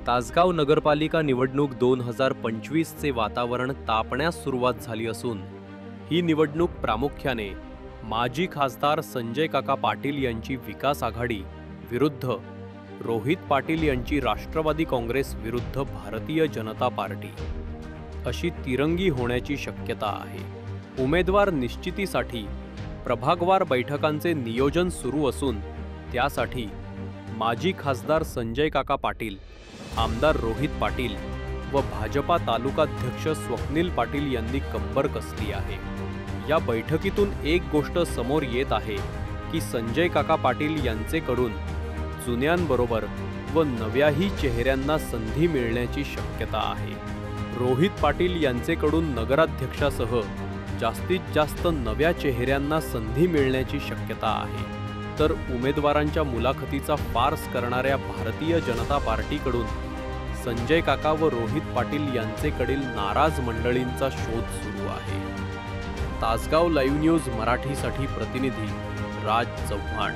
तासगाव नगरपालिका निवडणूक 2025 चे वातावरण तापण्यास सुरुवात झाली असून ही निवडणूक प्रामुख्याने माजी खासदार संजय काका पाटील यांची विकास आघाडी विरुद्ध रोहित पाटील यांची राष्ट्रवादी काँग्रेस विरुद्ध भारतीय जनता पार्टी अशी तिरंगी होण्याची शक्यता आहे। उमेदवार निश्चितीसाठी प्रभागवार बैठकांचे नियोजन सुरू असून त्यासाठी माजी खासदार संजय काका पाटील, आमदार रोहित पाटील व भाजपा तालुकाध्यक्ष स्वप्नील पाटील यांनी कंबर कसली आहे। या बैठकीतून एक गोष्ट समोर येत आहे की संजय काका पाटील यांचेकडून जुन्यांबरोबर व नव्याही चेहऱ्यांना संधी मिळण्याची शक्यता आहे। रोहित पाटील यांचेकडून नगराध्यक्षासह जास्तीत जास्त नव्या चेहऱ्यांना संधी मिळण्याची शक्यता आहे, तर उमेदवारांच्या मुलाखतीचा फार्स करणाऱ्या भारतीय जनता पार्टीकडून संजय काका व रोहित पाटील यांचेकडील नाराज मंडळींचा शोध सुरू आहे। तासगाव लाईव्ह न्यूज मराठीसाठी प्रतिनिधी राज चव्हाण।